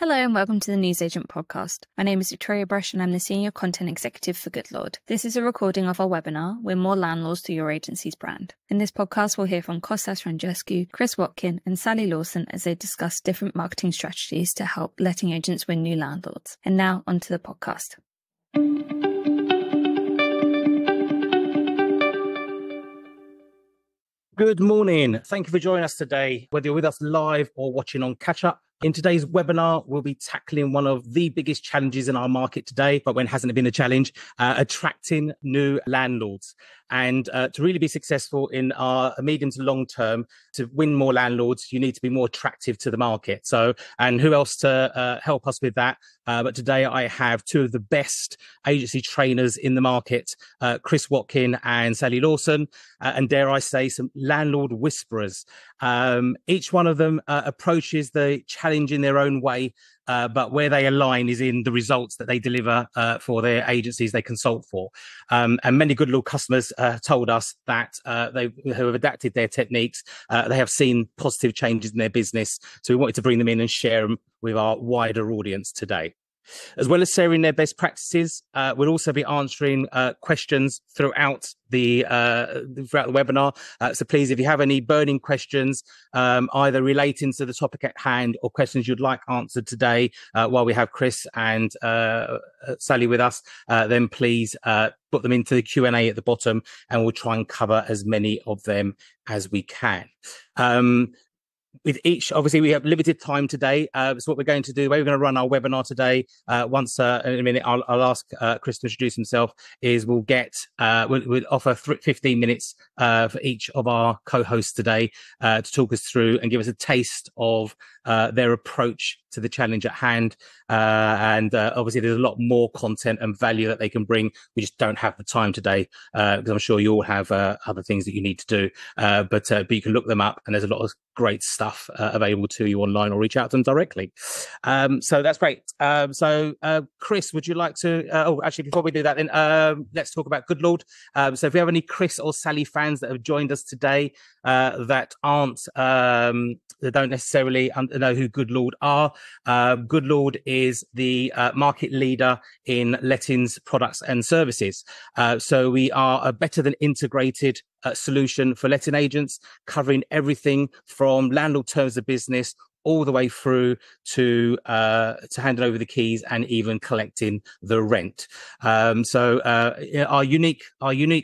Hello and welcome to the Newsagent podcast. My name is Victoria Brush and I'm the Senior Content Executive for Goodlord. This is a recording of our webinar, Win More Landlords to Your Agency's Brand. In this podcast, we'll hear from Costas Frangeskou, Chris Watkin and Sally Lawson as they discuss different marketing strategies to help letting agents win new landlords. And now onto the podcast. Good morning. Thank you for joining us today, whether you're with us live or watching on catch up. In today's webinar, we'll be tackling one of the biggest challenges in our market today, but when hasn't it been a challenge, attracting new landlords. And to really be successful in our medium to long term, to win more landlords, you need to be more attractive to the market. So, and who else to help us with that? But today I have two of the best agency trainers in the market, Chris Watkin and Sally Lawson, and dare I say, some landlord whisperers. Each one of them approaches the challenge in their own way, but where they align is in the results that they deliver for their agencies they consult for. And many Goodlord customers told us that who have adapted their techniques, they have seen positive changes in their business. So we wanted to bring them in and share them with our wider audience today. As well as sharing their best practices, we'll also be answering questions throughout the webinar. So please, if you have any burning questions, either relating to the topic at hand or questions you'd like answered today, while we have Chris and Sally with us, then please put them into the Q&A at the bottom, and we'll try and cover as many of them as we can. With each, obviously, we have limited time today. So what we're going to do, the way we're going to run our webinar today, once in a minute, I'll ask Chris to introduce himself, is we'll offer 15 minutes for each of our co-hosts today to talk us through and give us a taste of their approach to the challenge at hand. And obviously, there's a lot more content and value that they can bring. We just don't have the time today because I'm sure you all have other things that you need to do. But you can look them up, and there's a lot of great stuff available to you online, or reach out to them directly. So that's great. So Chris, would you like to? Actually, before we do that, then let's talk about Goodlord. So if we have any Chris or Sally fans that have joined us today that don't necessarily know who Goodlord are, Goodlord is the market leader in lettings products and services. So we are a better than integrated solution for letting agents, covering everything from landlord terms of business all the way through to handing over the keys and even collecting the rent. So our unique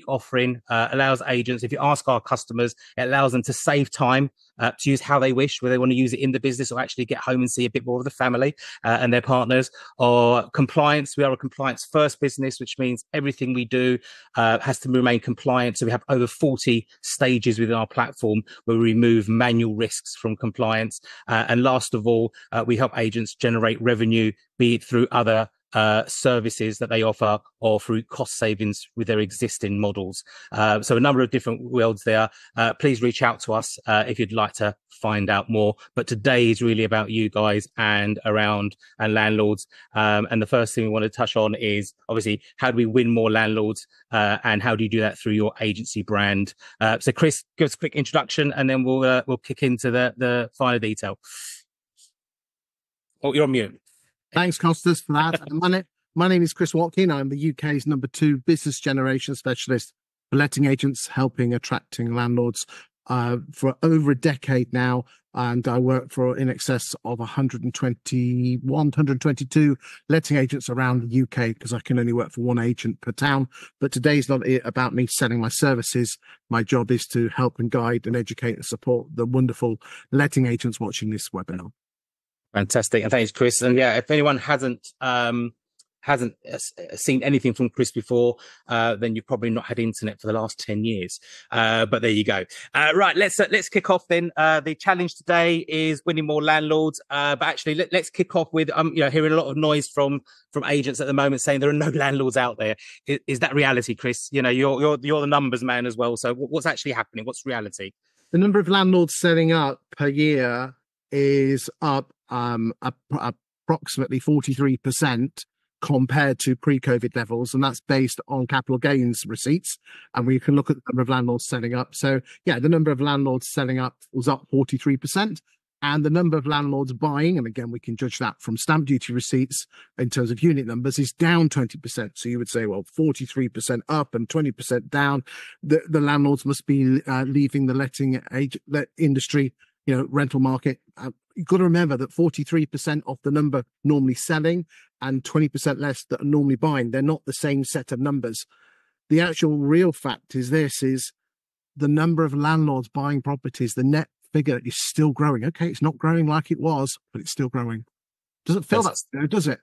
offering allows agents, if you ask our customers, it allows them to save time, to use how they wish, whether they want to use it in the business or actually get home and see a bit more of the family and their partners. Or compliance, we are a compliance first business, which means everything we do has to remain compliant. So we have over 40 stages within our platform where we remove manual risks from compliance. And last of all, we help agents generate revenue, be it through other services that they offer or through cost savings with their existing models. So a number of different worlds there. Please reach out to us if you'd like to find out more. But today is really about you guys and landlords. And the first thing we want to touch on is obviously how do we win more landlords and how do you do that through your agency brand? So Chris, give us a quick introduction and then we'll kick into the finer detail. Oh, you're on mute. Thanks, Costas, for that. My name is Chris Watkin. I'm the UK's #2 business generation specialist for letting agents, helping attracting landlords for over a decade now. And I work for in excess of 122 letting agents around the UK because I can only work for one agent per town. But today's not about me selling my services. My job is to help and guide and educate and support the wonderful letting agents watching this webinar. Fantastic. And thanks, Chris. And yeah, if anyone hasn't seen anything from Chris before, then you've probably not had internet for the last 10 years. But there you go. Right, let's kick off then. The challenge today is winning more landlords. But actually, let's kick off with hearing a lot of noise from agents at the moment saying there are no landlords out there. Is that reality, Chris? You know, you're the numbers man as well. So what's actually happening? What's reality? The number of landlords setting up per year is up approximately 43% compared to pre-COVID levels, and that's based on capital gains receipts. And we can look at the number of landlords selling up. So yeah, the number of landlords selling up was up 43%. And the number of landlords buying, and again, we can judge that from stamp duty receipts in terms of unit numbers, is down 20%. So you would say, well, 43% up and 20% down. The landlords must be leaving the letting industry, rental market. You've got to remember that 43% of the number normally selling and 20% less that are normally buying. They're not the same set of numbers. The actual real fact is the number of landlords buying properties, the net figure is still growing. Okay, it's not growing like it was, but it's still growing. Doesn't feel that, does it?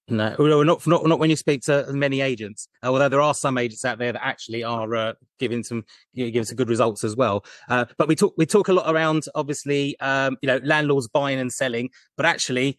No, not when you speak to many agents. Although there are some agents out there that actually are giving some good results as well. But we talk a lot around obviously landlords buying and selling, but actually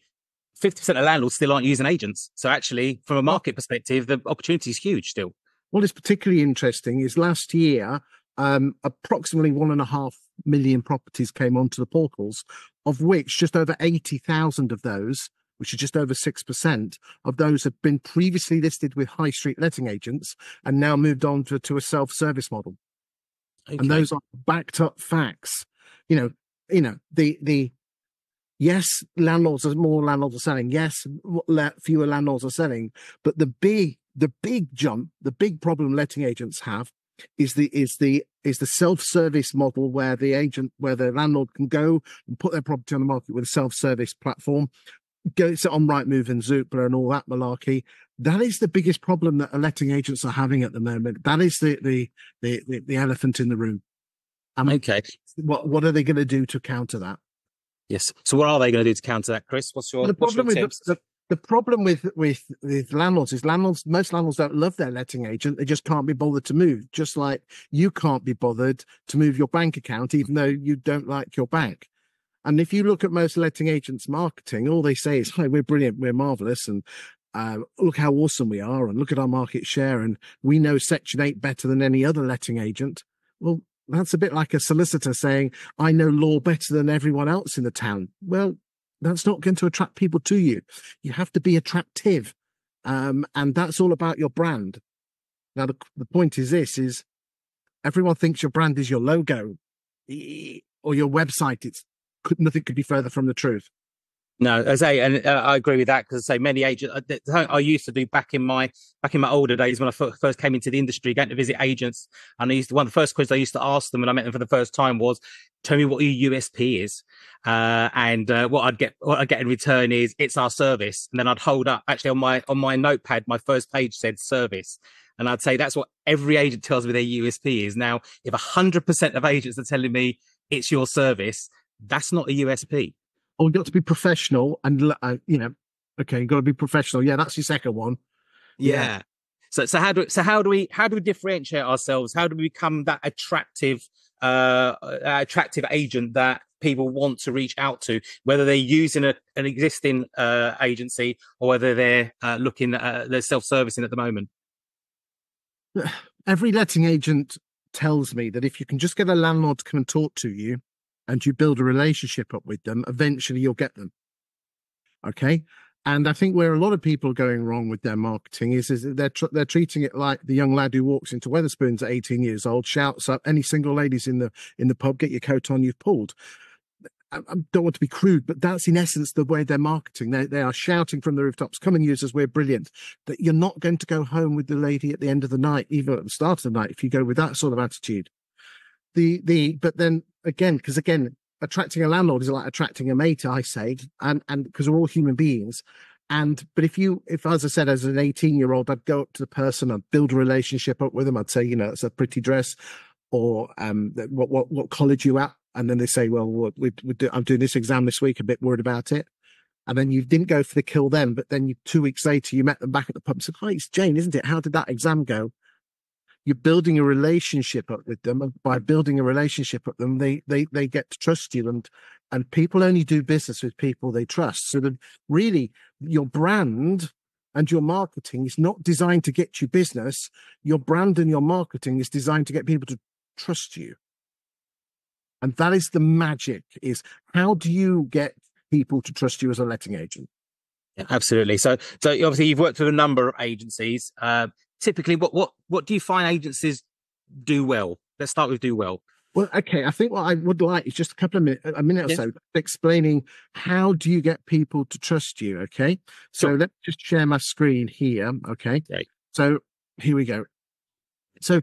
50% of landlords still aren't using agents. So actually, from a market perspective, the opportunity is huge still. What is particularly interesting is last year, approximately 1.5 million properties came onto the portals, of which just over 80,000 of those, which is just over 6% of those, have been previously listed with high street letting agents and now moved on to a self-service model. Okay. And those are backed up facts. Yes, more landlords are selling. Yes, fewer landlords are selling. But the big jump, the big problem letting agents have is the self-service model where the landlord can go and put their property on the market with a self-service platform, go sit on Rightmove and Zoopla and all that malarkey. That is the biggest problem that letting agents are having at the moment. That is the elephant in the room. Okay. What are they going to do to counter that? Yes. So what are they going to do to counter that, Chris? What's your tips? The problem with landlords is most landlords don't love their letting agent. They just can't be bothered to move. Just like you can't be bothered to move your bank account, even though you don't like your bank. And if you look at most letting agents' marketing, all they say is, "Hi, we're brilliant, we're marvelous, and look how awesome we are, and look at our market share, and we know Section 8 better than any other letting agent." Well, that's a bit like a solicitor saying, "I know law better than everyone else in the town." Well, that's not going to attract people to you. You have to be attractive, and that's all about your brand. Now, the point is is everyone thinks your brand is your logo or your website. Nothing could be further from the truth. No, I agree with that, because many agents, I used to do back in my older days when I first came into the industry, going to visit agents, and one of the first questions I used to ask them when I met them for the first time was, "Tell me what your USP is," and what I'd get in return is, "It's our service." And then I'd hold up, actually on my notepad, my first page said service. And I'd say that's what every agent tells me their USP is. Now, if 100% of agents are telling me it's your service, that's not a USP. Oh, you've got to be professional, and okay, you've got to be professional. Yeah, that's your second one. Yeah. So how do we differentiate ourselves? How do we become that attractive agent that people want to reach out to, whether they're using an existing agency or whether they're looking at they're self-servicing at the moment? Every letting agent tells me that if you can just get a landlord to come and talk to you, and you build a relationship up with them, eventually you'll get them. Okay? And I think where a lot of people are going wrong with their marketing is they're treating it like the young lad who walks into Wetherspoons at 18 years old, shouts up, "Any single ladies in the pub, get your coat on, you've pulled." I don't want to be crude, but that's in essence the way they're marketing. They are shouting from the rooftops, "Come and use us, we're brilliant." That you're not going to go home with the lady at the end of the night, even at the start of the night, if you go with that sort of attitude. But then again, attracting a landlord is like attracting a mate, I say, and because we're all human beings. But if as I said, as an 18-year-old, I'd go up to the person, I'd build a relationship up with them. I'd say, it's a pretty dress, or what college you at? And then they say, "Well, I'm doing this exam this week, a bit worried about it." And then you didn't go for the kill then, but then 2 weeks later, you met them back at the pub and said, "Hi, it's Jane, isn't it? How did that exam go?" You're building a relationship up with them, and by building a relationship with them, they get to trust you, and people only do business with people they trust. So that really, your brand and your marketing is not designed to get you business. Your brand and your marketing is designed to get people to trust you, and that is the magic. Is how do you get people to trust you as a letting agent? Yeah, absolutely. So obviously you've worked with a number of agencies. Typically, what do you find agencies do well? Let's start with do well. Well, okay. I think what I would like is just a minute or so, explaining how do you get people to trust you. Okay. So Let's just share my screen here. Okay. So here we go. So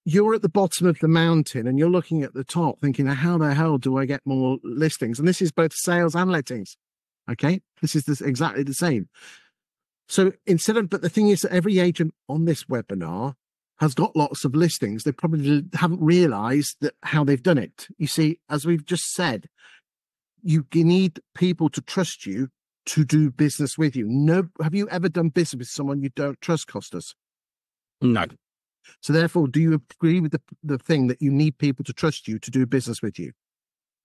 you're at the bottom of the mountain and you're looking at the top thinking, how the hell do I get more listings? And this is both sales and lettings. Okay. This is exactly the same. So but the thing is that every agent on this webinar has got lots of listings. They probably haven't realized how they've done it. You see, as we've just said, you need people to trust you to do business with you. No, have you ever done business with someone you don't trust, Costas? No. So therefore, do you agree with the thing that you need people to trust you to do business with you?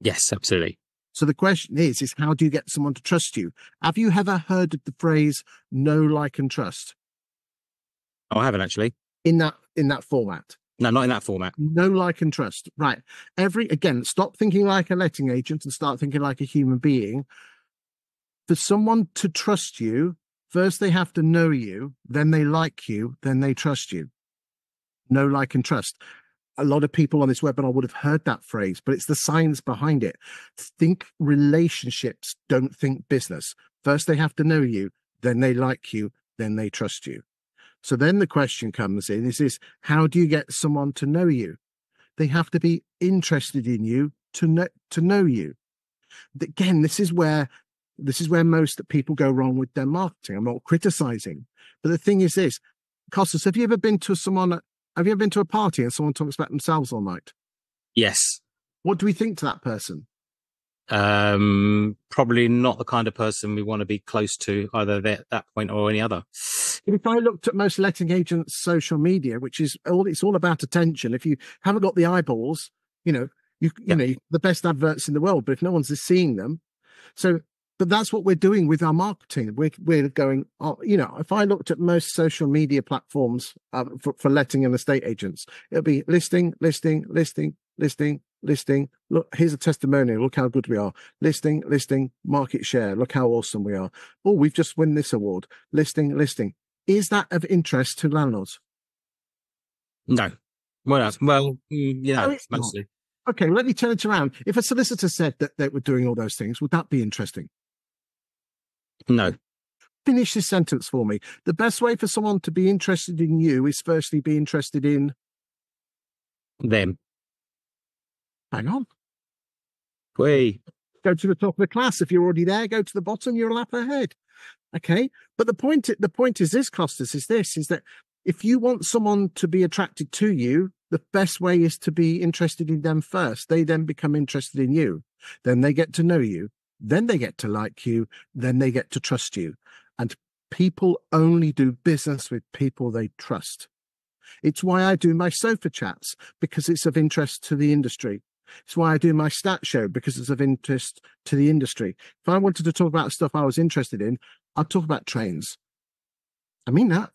Yes, absolutely. So the question is how do you get someone to trust you? Have you ever heard of the phrase know, like, and trust? Oh, I haven't actually. In that format? No, not in that format. Know, like, and trust. Right. Again, stop thinking like a letting agent and start thinking like a human being. For someone to trust you, first they have to know you, then they like you, then they trust you. Know, like, and trust. A lot of people on this webinar would have heard that phrase, but it's the science behind it. Think relationships, don't think business. First, they have to know you, then they like you, then they trust you. So then the question comes in is how do you get someone to know you? They have to be interested in you to know you. Again, this is where most people go wrong with their marketing. I'm not criticizing, but the thing is this, Costas, have you ever been to a party and someone talks about themselves all night? Yes. What do we think to that person? Probably not the kind of person we want to be close to, either at that point or any other. If I looked at most letting agents' social media, which is it's all about attention. If you haven't got the eyeballs, you know the best adverts in the world, but if no one's seeing them, but that's what we're doing with our marketing. We're going, if I looked at most social media platforms for letting and estate agents, it'll be listing. Look, here's a testimonial. Look how good we are. Listing, market share. Look how awesome we are. Oh, we've just won this award. Listing. Is that of interest to landlords? No. Well, mostly. Okay, well, let me turn it around. If a solicitor said that they were doing all those things, would that be interesting? No. Finish this sentence for me. The best way for someone to be interested in you is firstly be interested in them. Hang on. Go to the top of the class. If you're already there, go to the bottom, you're a lap ahead. Okay. But the point is this, Costas, is that if you want someone to be attracted to you, the best way is to be interested in them first. They then become interested in you. Then they get to know you. Then they get to like you. Then they get to trust you. And people only do business with people they trust. It's why I do my sofa chats, because it's of interest to the industry. It's why I do my stat show, because it's of interest to the industry. If I wanted to talk about stuff I was interested in, I'd talk about trains. I mean that.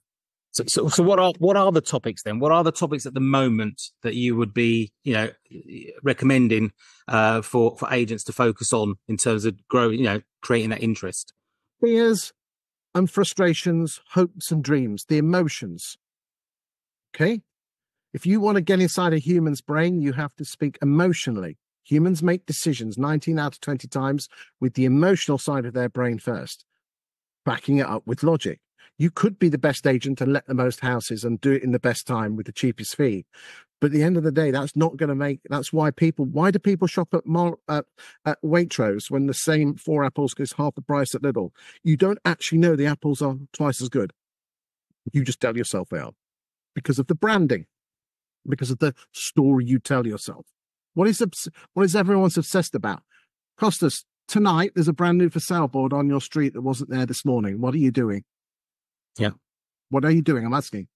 So what are the topics then? What are the topics at the moment that you would be, recommending for agents to focus on in terms of growing, creating that interest? Fears and frustrations, hopes and dreams, the emotions. Okay? If you want to get inside a human's brain, you have to speak emotionally. Humans make decisions 19 out of 20 times with the emotional side of their brain first, backing it up with logic. You could be the best agent and let the most houses and do it in the best time with the cheapest fee. But at the end of the day, that's not going to that's why do people shop at Waitrose when the same 4 apples goes half the price at Lidl? You don't actually know the apples are twice as good. You just tell yourself they are because of the branding, because of the story you tell yourself. What is everyone's obsessed about? Costas, tonight there's a brand new for sale board on your street that wasn't there this morning. What are you doing? Yeah. What are you doing? I'm asking.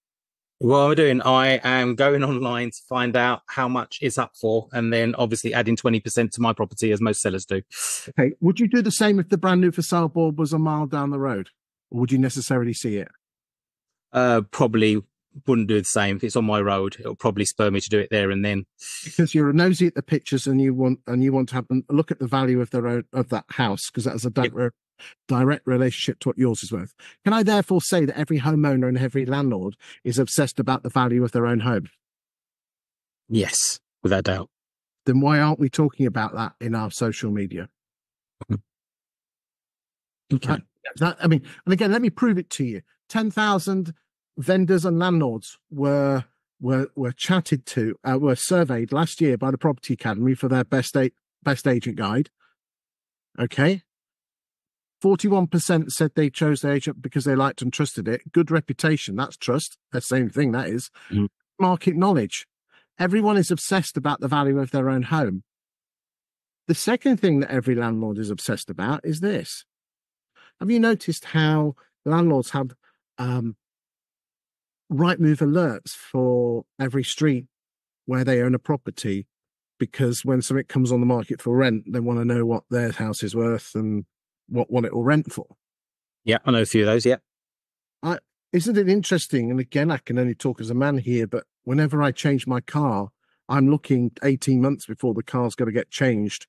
What am I doing? I am going online to find out how much it's up for, and then obviously adding 20% to my property, as most sellers do. Okay. Would you do the same if the brand new for sale board was a mile down the road? Or would you necessarily see it? Probably wouldn't do the same. If it's on my road, it'll probably spur me to do it there and then. Because you're nosy at the pictures and you want to have a look at the value of that house, because that has a direct relationship to what yours is worth. Can I therefore say that every homeowner and every landlord is obsessed about the value of their own home? Yes, without doubt. then why aren't we talking about that in our social media? Okay. And again, let me prove it to you. 10,000 vendors and landlords were chatted to, were surveyed last year by the Property Academy for their best agent guide. Okay. 41% said they chose their agent because they liked and trusted it. Good reputation, that's trust. The same thing, that is. Market knowledge. Everyone is obsessed about the value of their own home. The second thing that every landlord is obsessed about is this. Have you noticed how landlords have Rightmove alerts for every street where they own a property? Because when something comes on the market for rent, they want to know what their house is worth and what it will rent for. Yeah, I know a few of those, yeah. Isn't it interesting? And again, I can only talk as a man here, but whenever I change my car, I'm looking 18 months before the car's going to get changed,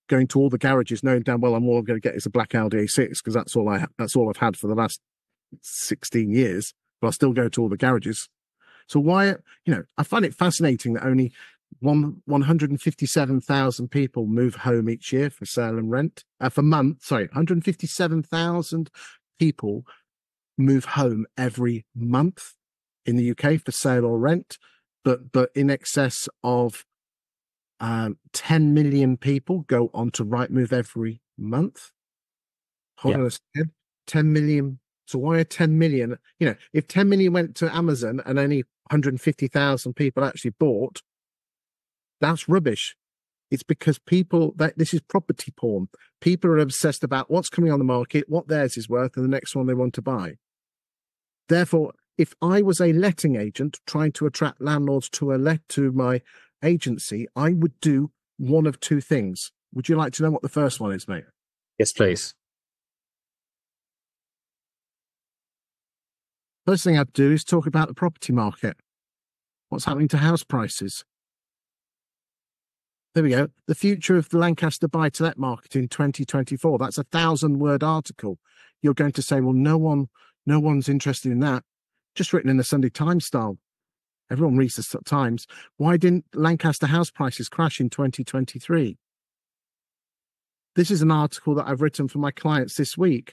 going to all the garages, knowing damn well all I'm going to get is a black Audi A6 because that's all I've had for the last 16 years. But I still go to all the garages. So why, I find it fascinating that only 157,000 people move home each year for sale and rent. 157,000 people move home every month in the UK for sale or rent, but in excess of 10 million people go on to Rightmove every month. Hold on a second. 10 million. So why are 10 million? If 10 million went to Amazon and only 150,000 people actually bought, that's rubbish. It's because this is property porn. People are obsessed about what's coming on the market, what theirs is worth, and the next one they want to buy. Therefore, if I was a letting agent trying to attract landlords to my agency, I would do one of two things. Would you like to know what the first one is, mate? Yes, please. First thing I'd do is talk about the property market. What's happening to house prices? There we go. The future of the Lancaster buy-to-let market in 2024. That's a 1,000-word article. You're going to say, well, no one's interested in that. Just written in the Sunday Times style. Everyone reads the Times. Why didn't Lancaster house prices crash in 2023? This is an article that I've written for my clients this week.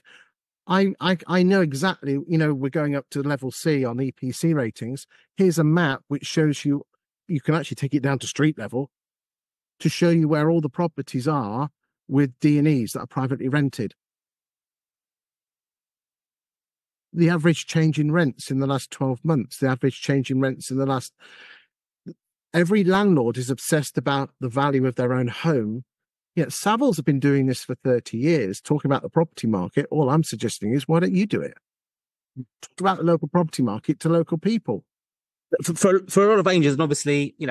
I know exactly, we're going up to level C on EPC ratings. Here's a map which shows you can actually take it down to street level to show you where all the properties are with D&Es that are privately rented. The average change in rents in the last 12 months, the average change in rents in the last... Every landlord is obsessed about the value of their own home. Yet Savills have been doing this for 30 years, talking about the property market. All I'm suggesting is, why don't you do it? Talk about the local property market to local people. For a lot of agents, and obviously, you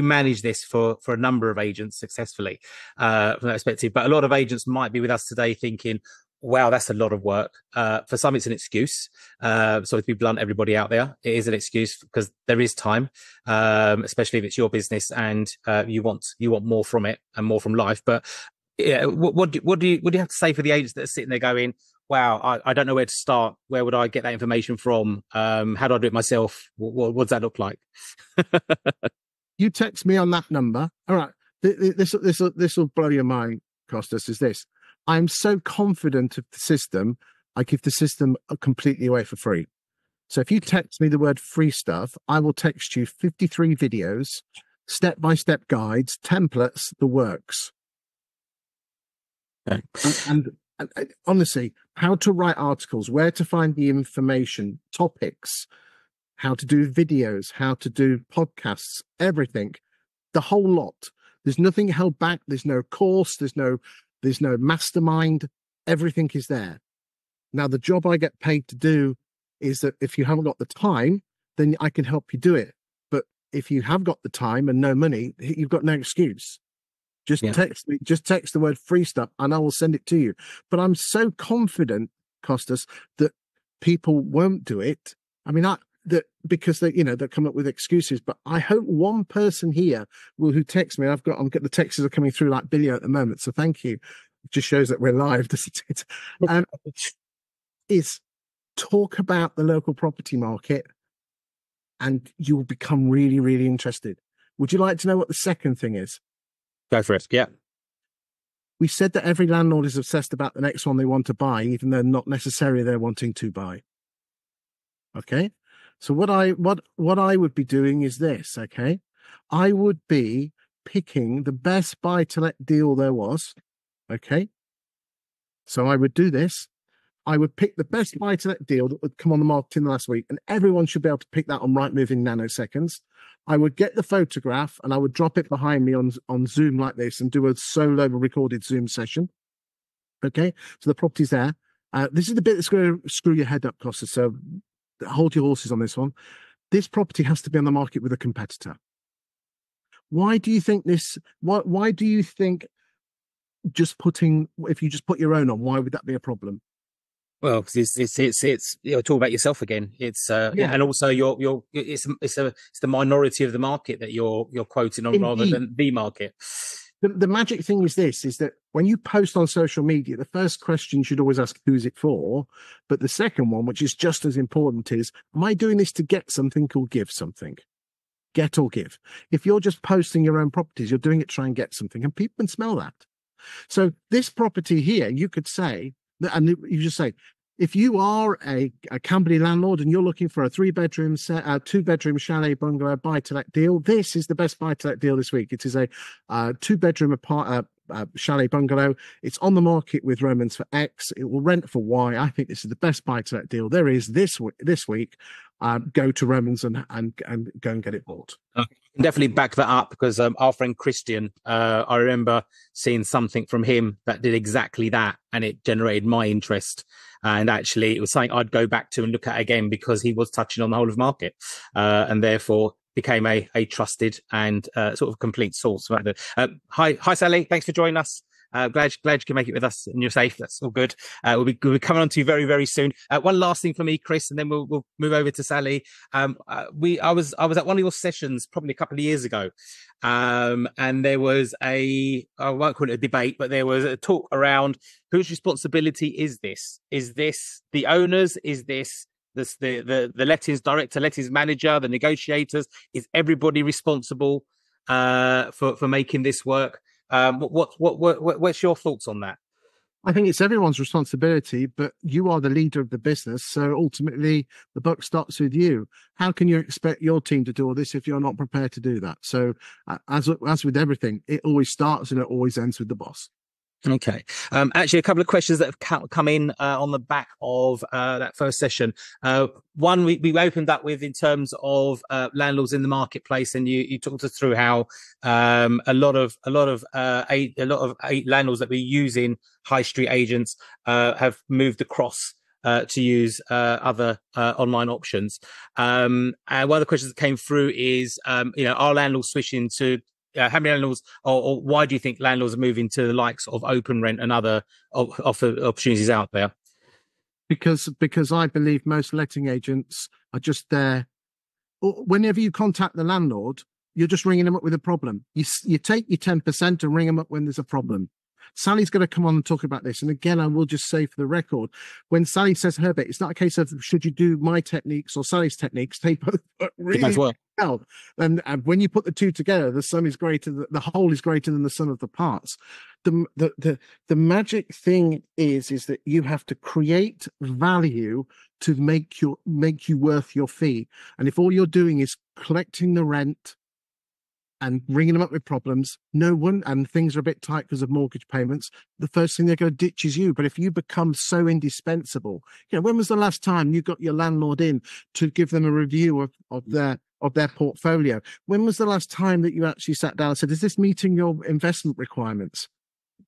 manage this for a number of agents successfully from that perspective. But a lot of agents might be with us today thinking, wow, that's a lot of work. For some, it's an excuse. So to be blunt, everybody out there, it is an excuse because there is time, especially if it's your business and you want more from it and more from life. But yeah, what do you have to say for the agents that are sitting there going, wow, I don't know where to start. Where would I get that information from? How do I do it myself? What does that look like? You text me on that number. All right. This will blow your mind, Costas, is this. I'm so confident of the system, I give the system completely away for free. So if you text me the word free stuff, I will text you 53 videos, step-by-step guides, templates, the works. Okay. And honestly, how to write articles, where to find the information, topics, how to do videos, how to do podcasts, everything, the whole lot. There's nothing held back. There's no course. There's no mastermind. Everything is there. Now, the job I get paid to do is that if you haven't got the time, then I can help you do it. But if you have got the time and no money, you've got no excuse. Text me, just text the word free stuff and I will send it to you. But I'm so confident, Costas, that people won't do it. I mean, because they come up with excuses, but I hope one person here who texts me, I'm getting the texts are coming through like billion at the moment. So thank you. It just shows that we're live, doesn't it? Is talk about the local property market and you will become really, really interested. Would you like to know what the second thing is? Go for it. Yeah. We said that every landlord is obsessed about the next one they want to buy, even though not necessarily they're wanting to buy. Okay. So what I would be doing is this. Okay. I would be picking the best buy-to-let deal there was. Okay. So I would do this. I would pick the best buy-to-let deal that would come on the market in the last week, and everyone should be able to pick that on Rightmove in nanoseconds. I would get the photograph and I would drop it behind me on Zoom like this and do a solo recorded Zoom session. Okay, so the property's there. This is the bit that's going to screw your head up, Costas, so hold your horses on this one. This property has to be on the market with a competitor. Why do you think this? Why do you think if you just put your own on, why would that be a problem? Well, it's talk about yourself again. It's and also it's the minority of the market that you're quoting on. Indeed. Rather than the market. The magic thing is this: is that when you post on social media, the first question you should always ask, who's it for? But the second one, which is just as important, is, am I doing this to get something or give something? Get or give. If you're just posting your own properties, you're doing it to try and get something, and people can smell that. So this property here, you could say, and you just say, if you are a Camberley landlord and you're looking for a 3-bedroom, 2-bedroom chalet bungalow buy-to-let deal, this is the best buy-to-let deal this week. It is a 2-bedroom chalet bungalow. It's on the market with Romans for X. It will rent for Y. I think this is the best buy-to-let deal there is this week. Go to Romans and go and get it bought. I can definitely back that up because our friend Christian, I remember seeing something from him that did exactly that, and it generated my interest. And actually, it was something I'd go back to and look at again because he was touching on the whole of market, and therefore became a trusted and sort of complete source. Hi, Sally. Thanks for joining us. Glad you can make it with us and you're safe. That's all good. We'll be coming on to you very, very soon. One last thing for me, Chris, and then we'll move over to Sally. I was at one of your sessions probably a couple of years ago, and there was I won't call it a debate, but there was a talk around whose responsibility is this? Is this the owners? Is this the lettings director, lettings manager, the negotiators? Is everybody responsible for making this work? What's your thoughts on that? I think it's everyone's responsibility, but you are the leader of the business, so ultimately the buck stops with you. How can you expect your team to do all this if you're not prepared to do that? So as with everything, it always starts and it always ends with the boss. Okay. Actually, a couple of questions that have come in on the back of that first session. One we opened up with in terms of landlords in the marketplace, and you talked us through how a lot of landlords that we use in high street agents have moved across to use other online options. And one of the questions that came through is, are landlords switching to how many landlords, or why do you think landlords are moving to the likes of open rent and other opportunities out there? Because I believe most letting agents are just there. Whenever you contact the landlord, you're just ringing them up with a problem. You take your 10% and ring them up when there's a problem. Sally's going to come on and talk about this. And again, I will just say for the record, when Sally says her bit, it's not a case of should you do my techniques or Sally's techniques. They both really well. And when you put the two together, the sum is greater. The whole is greater than the sum of the parts. The magic thing is that you have to create value to make you worth your fee. And if all you're doing is collecting the rent and ringing them up with problems, and things are a bit tight because of mortgage payments, the first thing they're going to ditch is you. But if you become so indispensable, when was the last time you got your landlord in to give them a review of their portfolio? When was the last time that you actually sat down and said, is this meeting your investment requirements?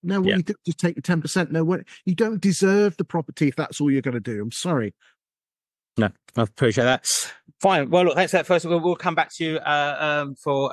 No, what you do is take the 10%. No, what you don't deserve the property if that's all you're going to do. I'm sorry. No, I appreciate that. Fine. Well, look, thanks for that. First, we'll come back to you for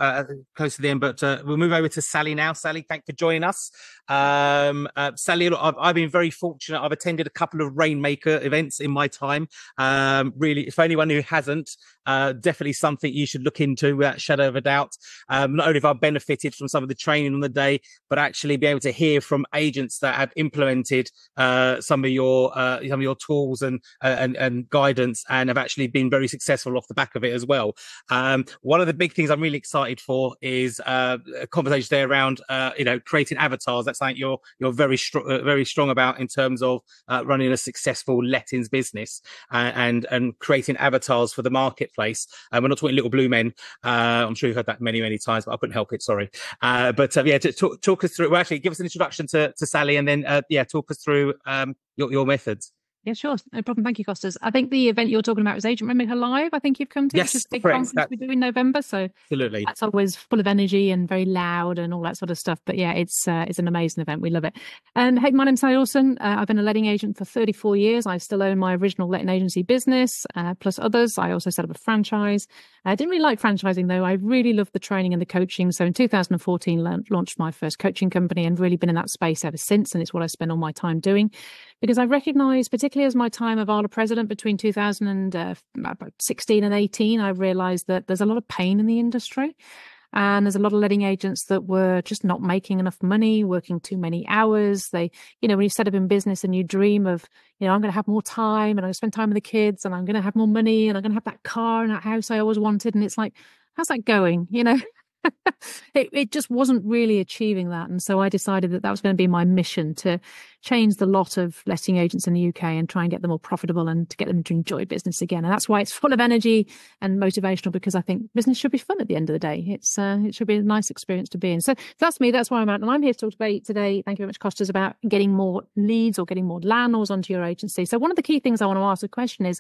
close to the end, but we'll move over to Sally now. Sally, thanks for joining us. Sally, look, I've been very fortunate. I've attended a couple of Rainmaker events in my time. Really, for anyone who hasn't, definitely something you should look into without a shadow of a doubt. Not only have I benefited from some of the training on the day, but actually be able to hear from agents that have implemented some of your tools and guidance, and have actually been very successful off the back of it as well. One of the big things I'm really excited for is a conversation there around creating avatars. That's something you're very strong about in terms of running a successful lettings business and creating avatars for the marketplace. We're not talking little blue men. I'm sure you've heard that many times, but I couldn't help it. Sorry. Talk us through. Well, actually, give us an introduction to Sally, and then talk us through your methods. Yeah, sure. No problem. Thank you, Costas. I think the event you're talking about was Agent Rainmaker Live, I think you've come to. Yes, which is a big correct. conference we do in November. So absolutely, that's always full of energy and very loud and all that sort of stuff. But yeah, it's an amazing event. We love it. Hey, my name's Sally Lawson. I've been a letting agent for 34 years. I still own my original letting agency business, plus others. I also set up a franchise. I didn't really like franchising, though. I really loved the training and the coaching. So in 2014, launched my first coaching company and really been in that space ever since. And it's what I spend all my time doing, because I recognize, particularly as my time of ALA president between 2016 and 18, I realized that there's a lot of pain in the industry. And there's a lot of letting agents that were just not making enough money, working too many hours. They, when you set up in business and you dream of, I'm going to have more time and I'm going to spend time with the kids and I'm going to have more money and I'm going to have that car and that house I always wanted. And it's like, how's that going? It just wasn't really achieving that. And so I decided that was going to be my mission, to change the lot of letting agents in the UK and try and get them more profitable and to get them to enjoy business again. And that's why it's full of energy and motivational, because I think business should be fun at the end of the day. It should be a nice experience to be in. So that's me. That's where I'm at. And I'm here to talk about today, thank you very much, Costas, about getting more leads or getting more landlords onto your agency. So one of the key things I want to ask the question is,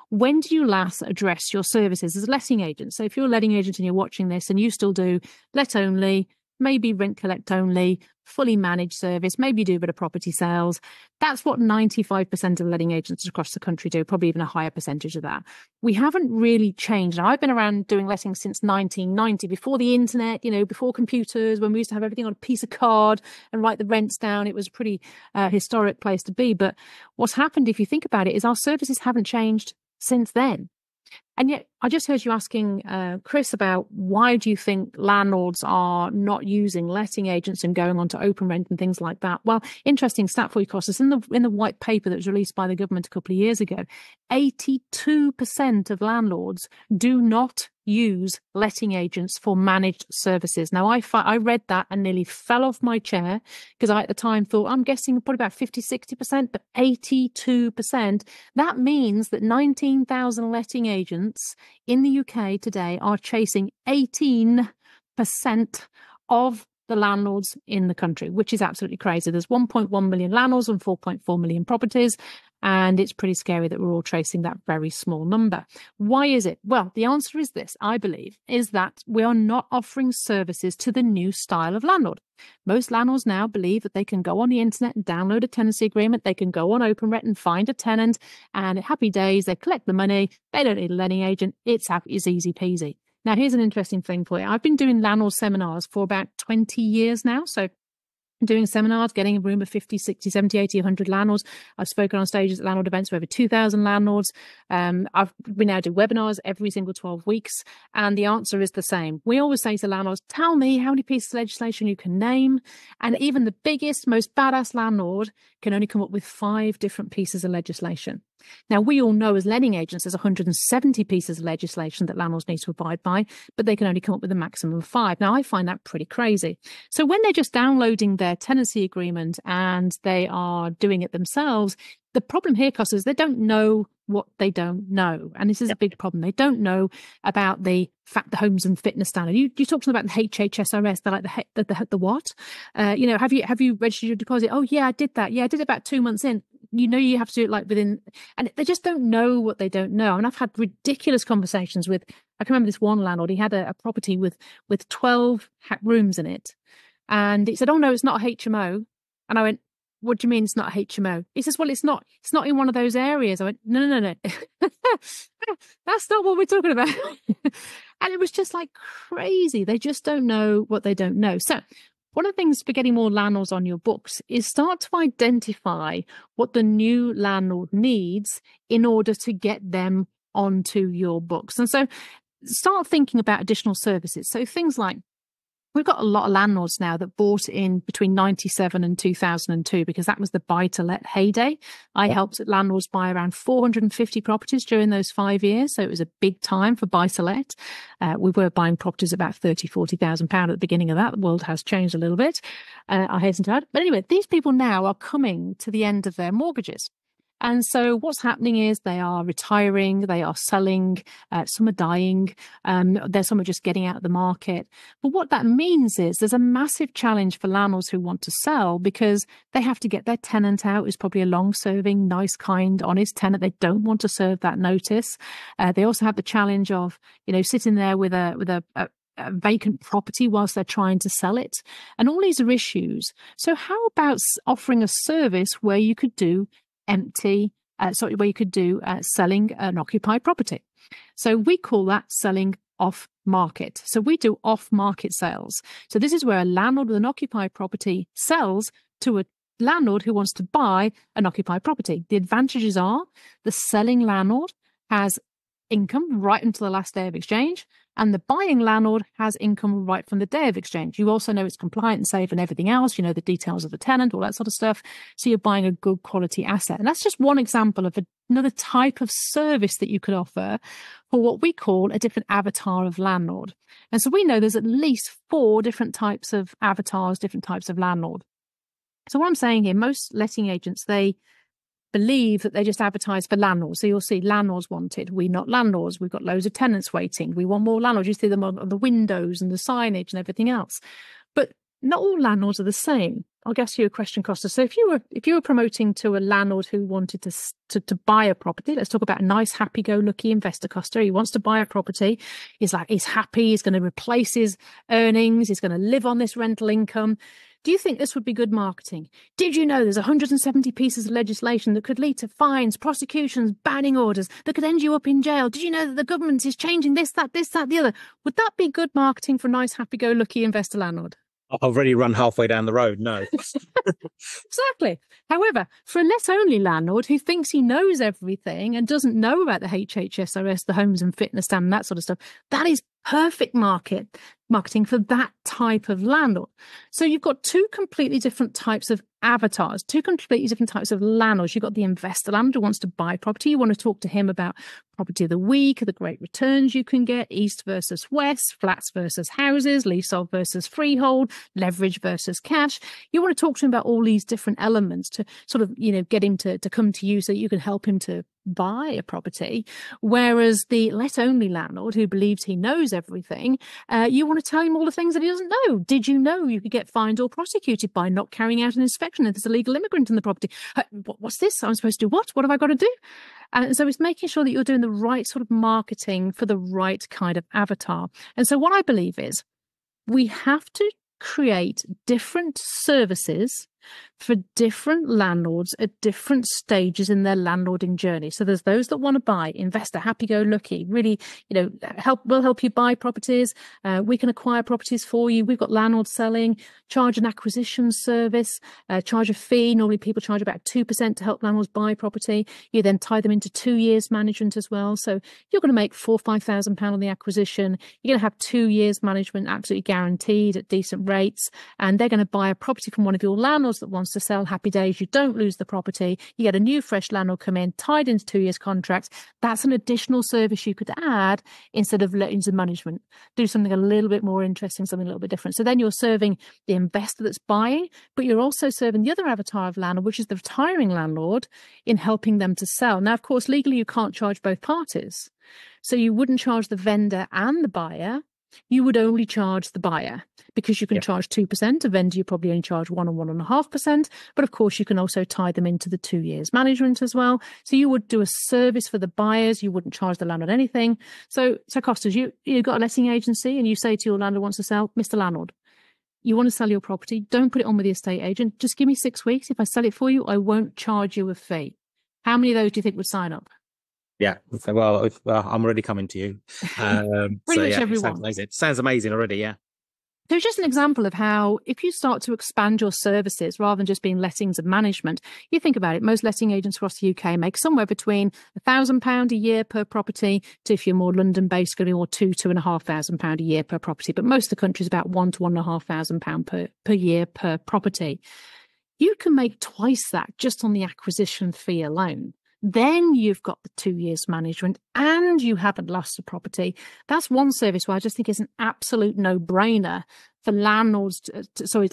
when do you last address your services as a letting agent? So if you're a letting agent and you're watching this and you still do let only, maybe rent collect only, fully managed service, maybe you do a bit of property sales. That's what 95% of letting agents across the country do, probably even a higher percentage of that. We haven't really changed. Now, I've been around doing lettings since 1990, before the internet, before computers, when we used to have everything on a piece of card and write the rents down. It was a pretty historic place to be. But what's happened, if you think about it, is our services haven't changed since then. And yet, I just heard you asking Chris about, why do you think landlords are not using letting agents and going on to open rent and things like that? Well, interesting stat for you, Costas. In the white paper that was released by the government a couple of years ago, 82% of landlords do not use letting agents for managed services. Now, I read that and nearly fell off my chair, because I at the time thought, I'm guessing probably about 50-60%, but 82%. That means that 19,000 letting agents in the UK today are chasing 18% of the landlords in the country, which is absolutely crazy. There's 1.1 million landlords and 4.4 million properties. And it's pretty scary that we're all tracing that very small number. Why is it? Well, the answer is this, I believe, is that we are not offering services to the new style of landlord. Most landlords now believe that they can go on the internet and download a tenancy agreement. They can go on OpenRent and find a tenant, and happy days, they collect the money. They don't need a letting agent. It's easy peasy. Now, here's an interesting thing for you. I've been doing landlord seminars for about 20 years now. So doing seminars, getting a room of 50, 60, 70, 80, 100 landlords. I've spoken on stages at landlord events with over 2,000 landlords. We now do webinars every single 12 weeks. And the answer is the same. We always say to landlords, tell me how many pieces of legislation you can name. And even the biggest, most badass landlord can only come up with 5 different pieces of legislation. Now, we all know as letting agents, there's 170 pieces of legislation that landlords need to abide by, but they can only come up with a maximum of 5. Now, I find that pretty crazy. So when they're just downloading their tenancy agreement and they are doing it themselves, the problem here, Costas, is they don't know what they don't know. And this is a big problem. They don't know about the homes and fitness standard. You talked to them about the HHSRS. They're like the what? Have you registered your deposit? Oh, yeah, I did that. Yeah, I did it about 2 months in. You have to do it like within, and they just don't know what they don't know. And I've had ridiculous conversations with, I can remember this one landlord, he had a property with 12 rooms in it. And he said, oh no, it's not a HMO. And I went, what do you mean it's not a HMO? He says, well, it's not in one of those areas. I went, no. That's not what we're talking about. And it was just like crazy. They just don't know what they don't know. So one of the things for getting more landlords on your books is start to identify what the new landlord needs in order to get them onto your books. And so start thinking about additional services. So things like, we've got a lot of landlords now that bought in between 97 and 2002 because that was the buy-to-let heyday. I helped landlords buy around 450 properties during those 5 years. So it was a big time for buy-to-let. We were buying properties about 30, 40,000 pounds at the beginning of that. The world has changed a little bit, I hasten to add. But anyway, these people now are coming to the end of their mortgages. And so what's happening is they are retiring, they are selling, some are dying, some are just getting out of the market. But what that means is there's a massive challenge for landlords who want to sell because they have to get their tenant out, who's probably a long-serving, nice, kind, honest tenant. They don't want to serve that notice. They also have the challenge of, sitting there with a vacant property whilst they're trying to sell it. And all these are issues. So how about offering a service where you could do where you could do selling an occupied property. So we call that selling off market. So we do off market sales. So this is where a landlord with an occupied property sells to a landlord who wants to buy an occupied property. The advantages are the selling landlord has income right until the last day of exchange, and the buying landlord has income right from the day of exchange. You also know it's compliant and safe and everything else. You know the details of the tenant, all that sort of stuff. So you're buying a good quality asset. And that's just one example of another type of service that you could offer for what we call a different avatar of landlord. And so we know there's at least 4 different types of avatars, different types of landlord. So what I'm saying here, most letting agents, they believe that they just advertise for landlords. So you'll see landlords wanted. We're not landlords. We've got loads of tenants waiting. We want more landlords. You see them on the windows and the signage and everything else. But not all landlords are the same. I'll ask you a question, Costas. So if you were promoting to a landlord who wanted to buy a property, let's talk about a nice, happy-go-lucky investor, Costa. He wants to buy a property. He's happy. He's going to replace his earnings. He's going to live on this rental income. Do you think this would be good marketing? Did you know there's 170 pieces of legislation that could lead to fines, prosecutions, banning orders that could end you up in jail? Did you know that the government is changing this, that, the other? Would that be good marketing for a nice, happy-go-lucky investor landlord? I've already run halfway down the road. No. Exactly. However, for a let-only landlord who thinks he knows everything and doesn't know about the HHSRS, the Homes and Fitness Standard, that sort of stuff, that is perfect marketing for that type of landlord. So you've got 2 completely different types of avatars, 2 completely different types of landlords. You've got the investor landlord who wants to buy property. You want to talk to him about property of the week, the great returns you can get, east versus west, flats versus houses, leasehold versus freehold, leverage versus cash. You want to talk to him about all these different elements to sort of, get him to come to you so that you can help him to buy a property. Whereas the let-only landlord who believes he knows everything, you want to tell him all the things that he doesn't know. Did you know you could get fined or prosecuted by not carrying out an inspection if there's a legal immigrant in the property? What's this? I'm supposed to do what? What have I got to do? And so it's making sure that you're doing the right sort of marketing for the right kind of avatar. And so what I believe is we have to create different services for different landlords at different stages in their landlording journey. So there's those that want to buy, investor, happy-go-lucky, really, we'll help you buy properties. We can acquire properties for you. We've got landlords selling, charge an acquisition service, charge a fee. Normally people charge about 2% to help landlords buy property. You then tie them into 2 years management as well. So you're going to make £4,000 or £5,000 on the acquisition. You're going to have 2 years management absolutely guaranteed at decent rates. And they're going to buy a property from one of your landlords that wants to sell. Happy days. You don't lose the property. You get a new fresh landlord come in, tied into 2 years contracts. That's an additional service you could add instead of lettings and management. Do something a little bit more interesting, something a little bit different. So then you're serving the investor that's buying, but you're also serving the other avatar of landlord, which is the retiring landlord, in helping them to sell. Now, of course, legally you can't charge both parties. So you wouldn't charge the vendor and the buyer. You would only charge the buyer because you can charge 2%. A vendor, you probably only charge 1 or 1.5%. But of course, you can also tie them into the 2 years management as well. So you would do a service for the buyers. You wouldn't charge the landlord anything. So Costas, you've got a letting agency and you say to your landlord wants to sell, Mr. Landlord, you want to sell your property. Don't put it on with the estate agent. Just give me 6 weeks. If I sell it for you, I won't charge you a fee. How many of those do you think would sign up? Yeah. Well, I'm already coming to you. Pretty much everyone. Sounds amazing already. Yeah. So it's just an example of how if you start to expand your services rather than just being lettings and management, you think about it, most letting agents across the UK make somewhere between £1,000 a year per property to, if you're more London-based, going to be more £2,500 a year per property. But most of the country is about £1,000 to £1,500 per year per property. You can make twice that just on the acquisition fee alone. Then you've got the 2 years management and you haven't lost the property. That's one service where I just think is an absolute no-brainer for landlords,